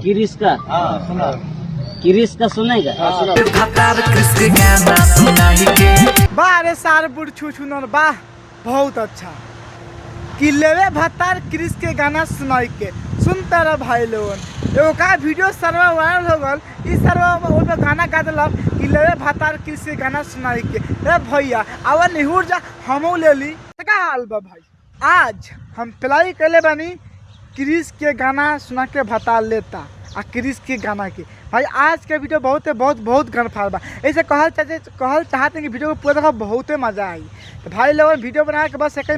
किरिस का सुना किरिस का सुनेगा। वाह रे सार बुढ़ छू छू नर वाह बहुत अच्छा कि लेवे भतार क्रिस के गाना सुनाई के सुनता रह भाई लोगन एगो का वीडियो सर्वा वायरल हो गल इस सर्वा में गाना गा दिलक कि लेवे भतार क्रिस के गाना सुनाई के रे भैया आवा निहुर जा हमहू ले ली का हाल बा भाई। आज हम प्लाई कले बानी क्रिस के गाना सुना के भतार लेता आ क्रिस के गाना के भाई आज के वीडियो बहुत गनफार बा। ऐसे कहल चाहते हैं कि वीडियो को पूरा देखो बहुत मज़ा आई। तो भाई लोगों वीडियो बनाने के बस एक ही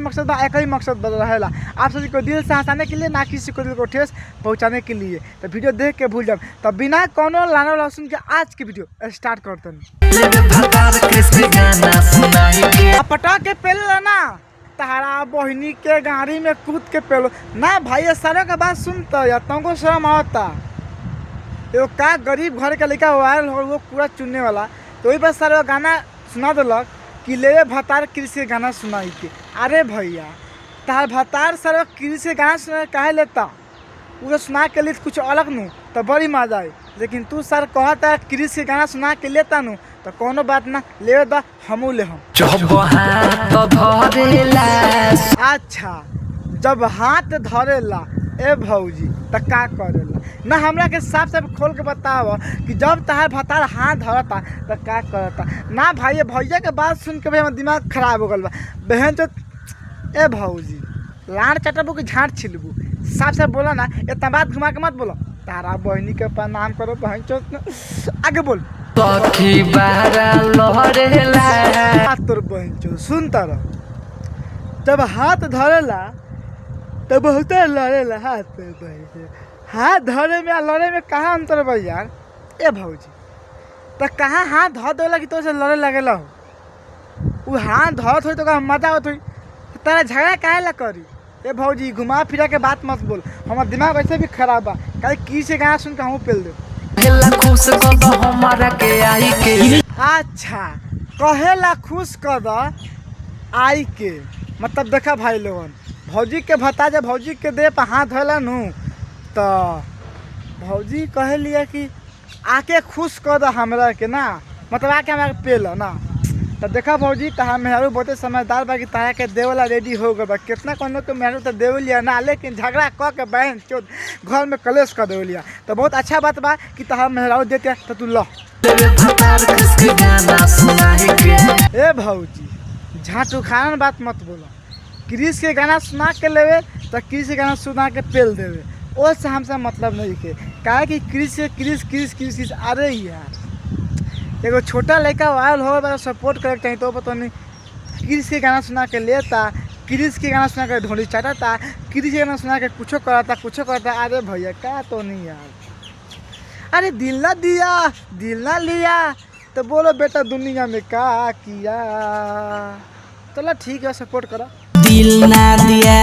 मकसद रहेला आप सभी को दिल से हंसाने के लिए, ना किसी को दिल को ठेस पहुंचाने के लिए। तो वीडियो देख के भूल जाओ तो बिना कोनो लाना लहसुन के आज की वीडियो स्टार्ट करते हैं। पटा के पहले ना तारा बहनी के गाड़ी में कूद के पेलो ना भाई सारे के बात सुनता या तुमको शर्म आता एगो का गरीब घर के लड़का वायरल हो वो पूरा चुनने वाला तो वही पर सारे गाना सुना दिलक कि ले भतार क्रिस के गाना सुनाई के। अरे भैया तार भतार सर क्रिस के गाना सुना काहे लेता वो सुना के लिए कुछ अलग नू तो बड़ी मजा आई, लेकिन तू सर कहता क्रिस के गाना सुना के लेता नू तो कोनो बात ना ले दा हमू ले हम। अच्छा जब हाथ धरेला ए भौजी तो का करेला ना हमरा के साफ साफ खोल के बताओ कि जब तहार भतार हाथ धरता तो का करता ना भाई। भैया के बात सुन के भाई हमारा दिमाग खराब हो गल बा बहन जो ए भौजी लाड़ चटबू की झाँट छिलबू साफ साफ बोला ना इतना बात घुमा के मत बोलो तारा बहनी के प्रणाम करो बहन चो आगे बोल तोर बहन चो सुनता रह जब हाथ धरेला तो बहुत लड़ेला हाथ धरे में लड़े में कहाँ अंतर बा यार ए भौजी तो कहाँ हाथ धो देला कि तो से लड़े लगेला हो वो हाथ धोत हो तो का मजा होत हो तारा झगड़ा काहे ला करी ए भौजी घुमा फिरा के बात मत बोल हमार दिमाग वैसे भी खराब बा काहे की से गाना सुन के हमहू पेल दे। अच्छा कहेला खुश कर द आई के मतलब देखा भाई लोगन भौजी के भता जब भौजी के देह पर हाथ धोला नू तो भौजी कहे लिया कि आके खुश कर दो हमरा के ना मतलब आके हमारे पेल ना तो देखा भौजी तहार मेहरू बहुते समझदार बा कि तहार के देवला रेडी हो गए बा कितना कोनो के मेहरू तो देव लिया ना लेकिन झगड़ा क के बहन चोद घर में कलेश कर दे लिया तो बहुत अच्छा बात बा कि तहार मेहरारू देते तो तू लो ए भौजी झाटू खान बात मत बोलो क्रिस के गाना सुना के लेवे तो क्रिस के गाना सुना के पेल देवे उससे हमसे मतलब नहीं के काहे कि क्रिस अरे यार एगो छोटा लड़का वायरल हो बड़ा सपोर्ट करे चाहिए तो पता नहीं क्रिस के गाना सुना के लेता क्रिस के गाना सुना के ढोली चाटता क्रिस के गाना सुना के कुछ करता अरे भैया क्या तो नहीं यार। अरे दिल ना लिया तो बोलो बेटा दुनिया में क्या किया चलो ठीक है सपोर्ट करो। दिल ना दिया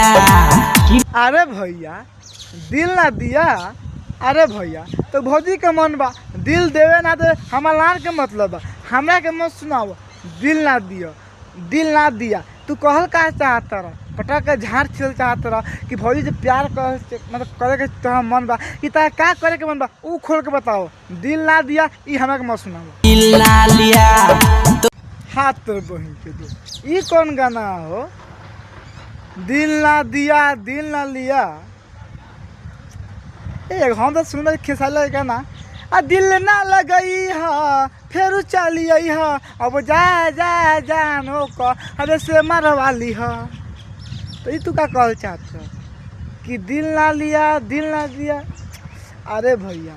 अरे भैया दिल ना दिया अरे भैया तो भौजी के मन बा दिल देवे ना दे हमार लान के मतलब बा हमरा के मत सुनाओ दिल ना दिया तू कहल का चाहता रह पटक के झाड़ छिल चाहता रह कि भौजी से प्यार कर मतलब करे के तोहरा मन बा कि तारा का करे के मन बा ऊ खोल के बताओ दिल ना दिया ई हमरा के मत सुनाओ। दिल ना लिया हाथ तोर बहन के दो ई कौन गाना हो दिल ना लिया एक हम तो सुन खेसाला गाना आ दिल ना लगई हा फेरू चली आई हा अब जा जानो को अरे से मरवाली हा तो ये तू का कहल चाहत कि दिल ना दिया अरे भैया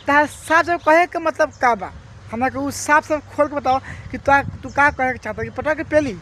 तार साफ साफ कहे के मतलब का बा हमरा के उ साफ साफ खोल के बताओ कि तू का कहे के चाहता कि पटा के पेली